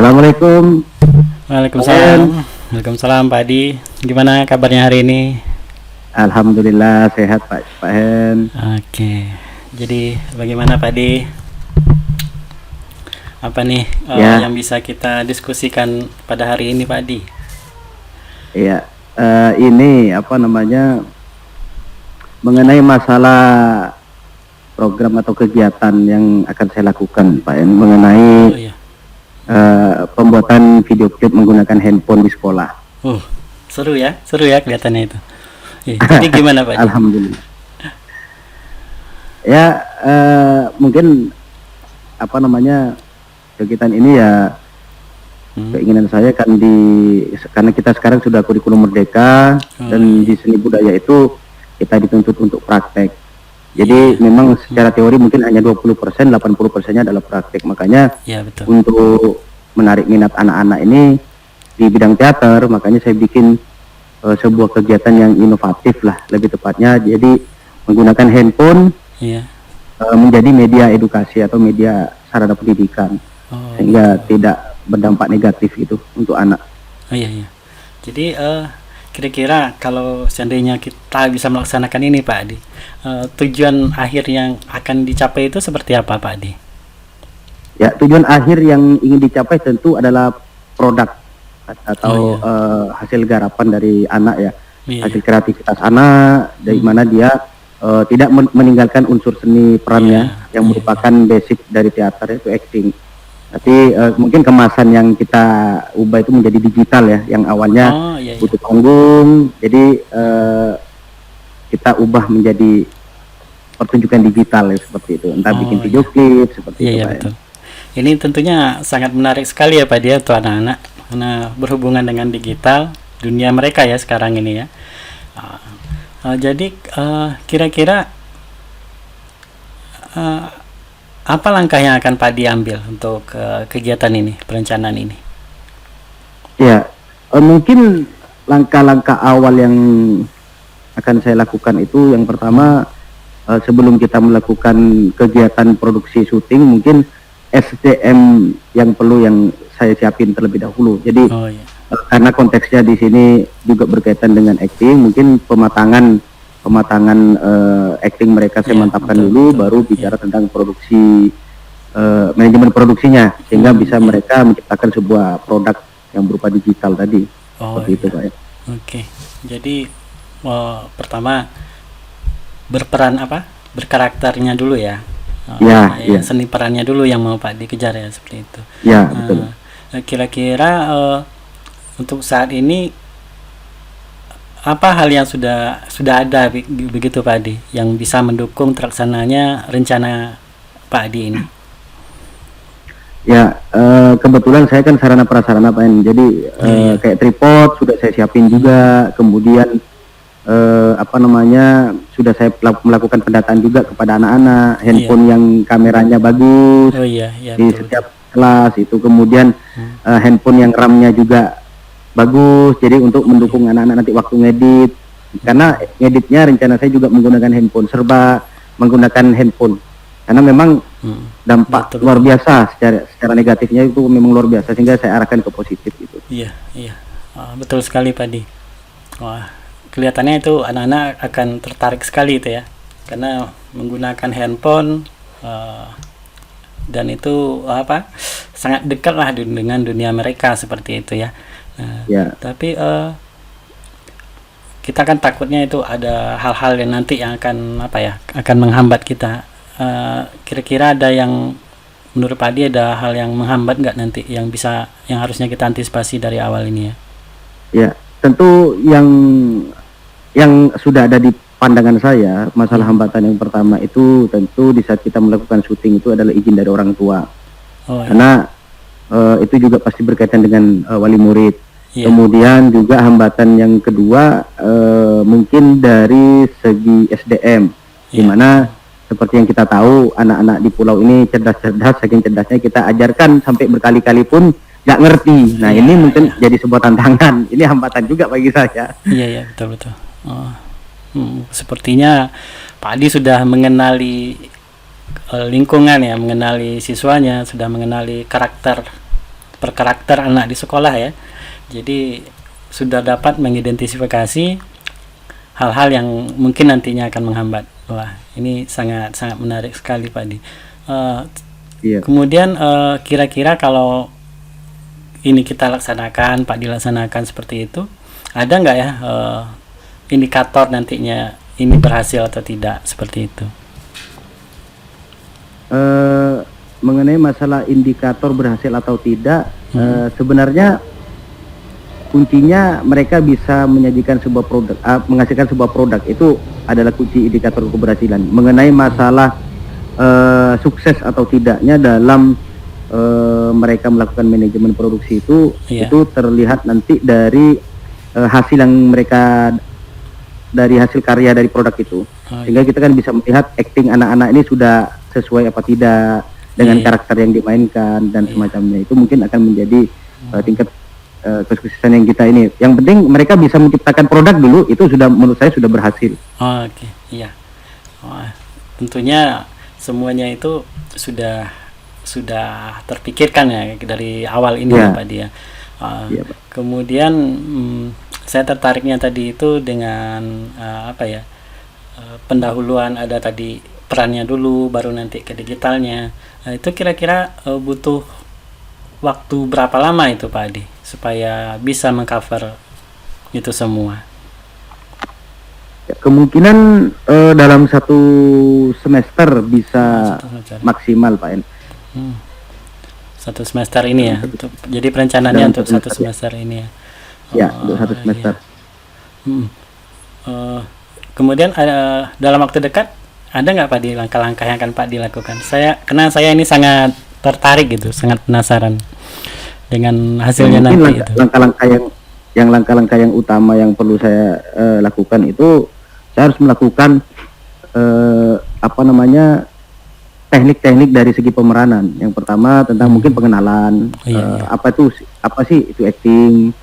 Assalamualaikum. Waalaikumsalam. Waalaikumsalam Pak Adi. Gimana kabarnya hari ini? Alhamdulillah sehat Pak Hen. Oke. Jadi bagaimana Pak Adi? Apa nih Ya, yang bisa kita diskusikan pada hari ini Pak Adi? ya. Ini apa namanya mengenai masalah program atau kegiatan yang akan saya lakukan Pak Hen mengenai Oh iya. pembuatan video klip menggunakan handphone di sekolah. Uh, seru ya kelihatannya itu. Jadi gimana Pak Adi? Alhamdulillah. Ya, mungkin apa namanya kegiatan ini ya keinginan saya kan karena kita sekarang sudah kurikulum merdeka dan di seni budaya itu kita dituntut untuk praktek. Jadi memang secara teori mungkin hanya 20%, 80%-nya adalah praktek. Makanya Ya betul. untuk menarik minat anak-anak ini di bidang teater, makanya saya bikin sebuah kegiatan yang inovatif lah, lebih tepatnya. Jadi menggunakan handphone Iya. menjadi media edukasi atau media sarana pendidikan, Oh, sehingga tidak berdampak negatif itu untuk anak. oh iya iya. Jadi kira-kira kalau seandainya kita bisa melaksanakan ini Pak Adi, tujuan akhir yang akan dicapai itu seperti apa Pak Adi? Ya, tujuan akhir yang ingin dicapai tentu adalah produk atau Oh iya. hasil garapan dari anak ya, Iya hasil iya. kreativitas anak, dari mana dia tidak meninggalkan unsur seni perannya Iya yang iya. merupakan basic dari teater itu acting. Tapi mungkin kemasan yang kita ubah itu menjadi digital ya, yang awalnya Oh iya iya. butuh panggung, jadi kita ubah menjadi pertunjukan digital ya, seperti itu. Entah bikin Oh video iya. klip seperti Iya itu iya Pak. betul. Ini tentunya sangat menarik sekali ya Pak dia untuk anak-anak karena berhubungan dengan digital dunia mereka ya sekarang ini ya. Uh, jadi kira-kira uh, apa langkah yang akan Pak diambil untuk kegiatan ini, perencanaan ini? Ya, mungkin langkah-langkah awal yang akan saya lakukan itu yang pertama, sebelum kita melakukan kegiatan produksi syuting, mungkin SDM yang perlu yang saya siapin terlebih dahulu. Jadi Oh iya. karena konteksnya di sini juga berkaitan dengan acting, mungkin pematangan acting mereka saya Iya, mantapkan betul, dulu, betul. baru Iya. bicara tentang produksi, manajemen produksinya, sehingga bisa Iya. mereka menciptakan sebuah produk yang berupa digital tadi. Oh Seperti itu iya. Pak ya. Oke. Jadi pertama berperan apa? Berkarakternya dulu ya. Ya, Ya, ya, seni perannya dulu yang mau Pak dikejar ya seperti itu. ya, betul. Kira-kira untuk saat ini apa hal yang sudah ada begitu Pak Adi yang bisa mendukung terlaksananya rencana Pak Adi ini? Ya, kebetulan saya kan sarana prasarana Pak En. Jadi Iya. kayak tripod sudah saya siapin juga, kemudian apa namanya sudah saya melakukan pendataan juga kepada anak-anak, Iya. handphone yang kameranya bagus Oh iya, iya di betul betul. setiap kelas itu, kemudian handphone yang RAM-nya juga bagus, jadi untuk mendukung anak-anak nanti waktu ngedit, karena ngeditnya rencana saya juga menggunakan handphone, serba menggunakan handphone, karena memang dampak Betul luar betul. biasa secara negatifnya itu memang luar biasa, sehingga saya arahkan ke positif itu. Iya, iya. Betul sekali Pak Adi. Wah, kelihatannya itu anak-anak akan tertarik sekali itu ya. Karena menggunakan handphone dan itu apa? Sangat dekat lah dengan dunia mereka seperti itu ya. Nah, Ya, tapi kita kan takutnya itu ada hal-hal yang nanti yang akan apa ya? Akan menghambat kita. Kira-kira ada yang menurut Pak Adi ada hal yang menghambat nggak nanti yang harusnya kita antisipasi dari awal ini ya? ya, tentu yang sudah ada di pandangan saya, masalah hambatan yang pertama itu tentu di saat kita melakukan syuting itu adalah izin dari orang tua, Oh iya. karena itu juga pasti berkaitan dengan wali murid. Iya. Kemudian juga hambatan yang kedua mungkin dari segi SDM, di Iya. mana seperti yang kita tahu anak-anak di pulau ini cerdas-cerdas, saking cerdasnya kita ajarkan sampai berkali-kali pun nggak ngerti. Nah, Iya, ini mungkin iya. jadi sebuah tantangan. Ini hambatan juga bagi saya. Iya ya betul betul. Sepertinya Pak Adi sudah mengenali lingkungan ya, mengenali siswanya, sudah mengenali karakter per karakter anak di sekolah ya. Jadi sudah dapat mengidentifikasi hal-hal yang mungkin nantinya akan menghambat. Wah, ini sangat sangat menarik sekali Pak Di. Iya. Kemudian kira-kira kalau ini kita laksanakan, Pak dilaksanakan seperti itu, ada nggak ya indikator nantinya ini berhasil atau tidak seperti itu? Mengenai masalah indikator berhasil atau tidak, sebenarnya kuncinya mereka bisa menyajikan sebuah produk, menghasilkan sebuah produk itu adalah kunci indikator keberhasilan. Mengenai masalah sukses atau tidaknya dalam mereka melakukan manajemen produksi itu terlihat nanti dari hasil yang mereka, dari hasil karya dari produk itu. Sehingga kita kan bisa melihat acting anak-anak ini sudah sesuai apa tidak dengan karakter yang dimainkan dan semacamnya. Itu mungkin akan menjadi tingkat kesuksesan yang kita ini. Yang penting mereka bisa menciptakan produk dulu, itu sudah menurut saya sudah berhasil. Oke, iya. Tentunya semuanya itu sudah terpikirkan ya dari awal ini ya Pak Dia. Kemudian saya tertariknya tadi itu dengan pendahuluan, ada tadi perannya dulu baru nanti ke digitalnya. Itu kira-kira butuh waktu berapa lama itu Pak Adi supaya bisa mengcover itu semua? Ya, kemungkinan dalam satu semester bisa maksimal Pak En. Satu semester ini ya. Jadi perencanaannya untuk satu semester ini ya. Ya, untuk satu semester. Kemudian dalam waktu dekat ada nggak Pak di langkah-langkah yang akan Pak dilakukan? Karena saya ini sangat tertarik gitu, sangat penasaran dengan hasilnya nanti. Langkah-langkah yang utama yang perlu saya lakukan itu, saya harus melakukan teknik-teknik dari segi pemeranan. Yang pertama tentang mungkin pengenalan, apa sih itu acting.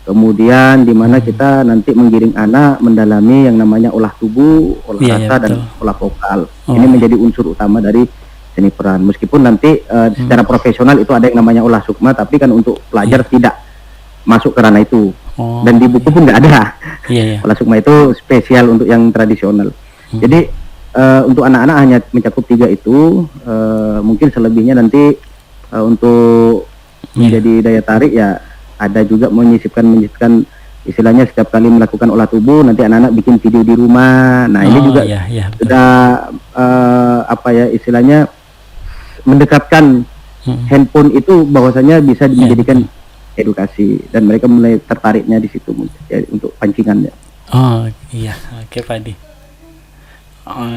Kemudian di mana kita nanti menggiring anak mendalami yang namanya olah tubuh, olah rasa dan olah vokal. Ini menjadi unsur utama dari seni peran. Meskipun nanti secara profesional itu ada yang namanya olah sukma, tapi kan untuk pelajar tidak masuk ke ranah itu. Dan di buku pun nggak ada. Olah sukma itu spesial untuk yang tradisional. Jadi untuk anak-anak hanya mencakup 3 itu. Mungkin selebihnya nanti untuk menjadi daya tarik ya ada juga menyisipkan istilahnya setiap kali melakukan olah tubuh nanti anak-anak bikin video di rumah. Nah ini juga sudah istilahnya mendekatkan handphone itu bahwasanya bisa dijadikan edukasi, dan mereka mulai tertariknya di situ ya, untuk pancingannya. Oke Pak Adi.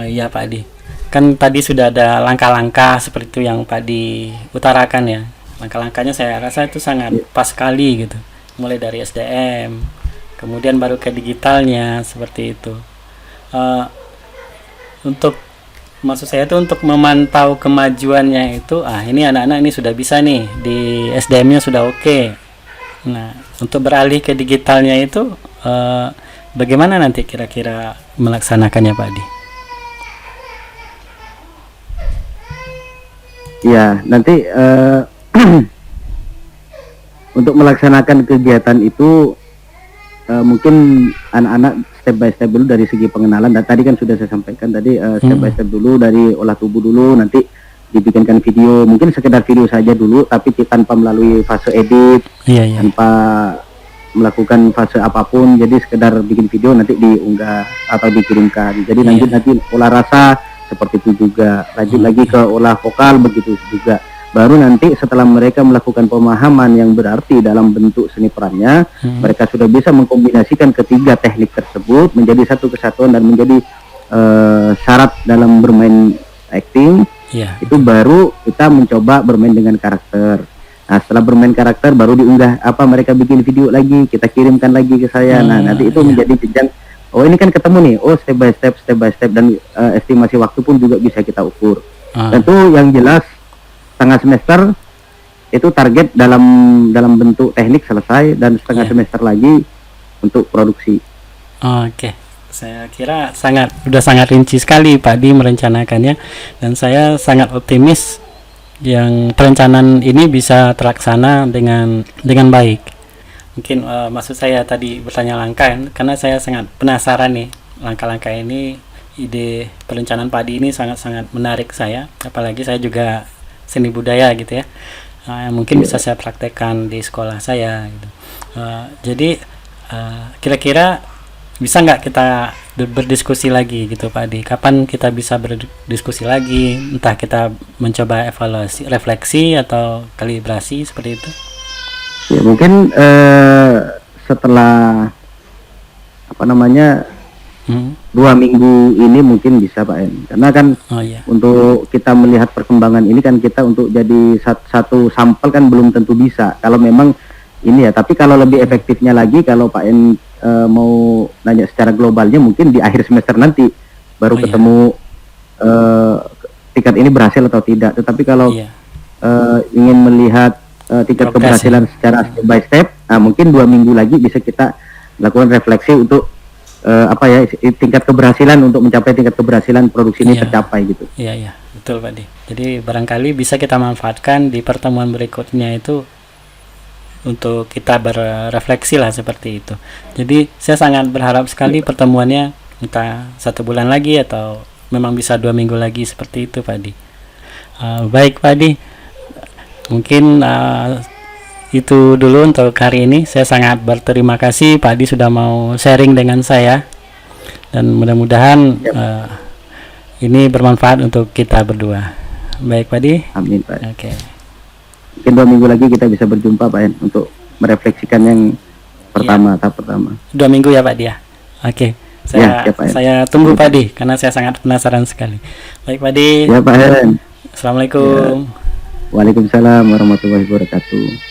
Iya Pak Adi. Kan tadi sudah ada langkah-langkah seperti itu yang Pak Adi utarakan ya. Langkah-langkahnya saya rasa itu sangat pas sekali gitu. Mulai dari SDM, kemudian baru ke digitalnya seperti itu. Maksud saya itu untuk memantau kemajuannya itu, ini anak-anak ini sudah bisa nih, di SDM-nya sudah oke. Nah, untuk beralih ke digitalnya itu bagaimana nanti kira-kira melaksanakannya Pak Adi? Ya, nanti untuk melaksanakan kegiatan itu mungkin anak-anak step by step dulu dari segi pengenalan. Dan tadi kan sudah saya sampaikan tadi, step by step dulu dari olah tubuh dulu, nanti dibikinkan video, mungkin sekedar video saja dulu, tapi tanpa melalui fase edit, tanpa melakukan fase apapun. Jadi sekedar bikin video nanti diunggah atau dikirimkan. Jadi nanti olah rasa seperti itu juga, lanjut lagi ke olah vokal begitu juga. Baru nanti setelah mereka melakukan pemahaman yang berarti dalam bentuk seni perannya, mereka sudah bisa mengkombinasikan ketiga teknik tersebut menjadi satu kesatuan dan menjadi syarat dalam bermain acting. Itu baru kita mencoba bermain dengan karakter. Nah, setelah bermain karakter baru diunggah, mereka bikin video lagi, kita kirimkan lagi ke saya. Nah, nanti itu menjadi jenjang. Oh, ini kan ketemu nih. Oh, step by step dan estimasi waktu pun juga bisa kita ukur. Tentu yang jelas setengah semester itu target dalam bentuk teknik selesai, dan setengah semester lagi untuk produksi. Oke. Saya kira sudah sangat rinci sekali Pak Di merencanakannya, dan saya sangat optimis yang perencanaan ini bisa terlaksana dengan baik. Mungkin maksud saya tadi bertanya langkah karena saya sangat penasaran nih langkah-langkah ini, ide perencanaan padi ini sangat-sangat menarik saya, apalagi saya juga seni budaya gitu ya. Mungkin bisa saya praktekkan di sekolah saya gitu. Jadi kira-kira bisa nggak kita berdiskusi lagi gitu Pak Adi? Kapan kita bisa berdiskusi lagi? Entah kita mencoba evaluasi, refleksi atau kalibrasi seperti itu? Ya mungkin setelah apa namanya 2 minggu ini mungkin bisa Pak En, karena kan untuk kita melihat perkembangan ini kan kita untuk jadi satu sampel kan belum tentu bisa kalau memang ini ya, tapi kalau lebih efektifnya lagi kalau Pak En mau nanya secara globalnya mungkin di akhir semester nanti baru ketemu tingkat ini berhasil atau tidak. Tetapi kalau ingin melihat tingkat keberhasilan secara step by step, mungkin 2 minggu lagi bisa kita lakukan refleksi untuk tingkat keberhasilan, untuk mencapai tingkat keberhasilan produksi ini tercapai gitu. Iya, betul Pak Di. Jadi barangkali bisa kita manfaatkan di pertemuan berikutnya itu untuk kita berefleksi lah seperti itu. Jadi saya sangat berharap sekali pertemuannya entah 1 bulan lagi atau memang bisa 2 minggu lagi seperti itu Pak Di. Baik Pak Di, mungkin itu dulu untuk hari ini. Saya sangat berterima kasih Pak Adi sudah mau sharing dengan saya, dan mudah-mudahan ini bermanfaat untuk kita berdua. Baik Pak Adi. Amin Pak. Oke. Mungkin 2 minggu lagi kita bisa berjumpa Pak En untuk merefleksikan yang pertama, tahap pertama. 2 minggu ya Pak Adi ya. Oke. Saya tunggu Pak Adi karena saya sangat penasaran sekali. Baik Pak Adi. Ya Pak En. Assalamualaikum. Waalaikumsalam warahmatullahi wabarakatuh.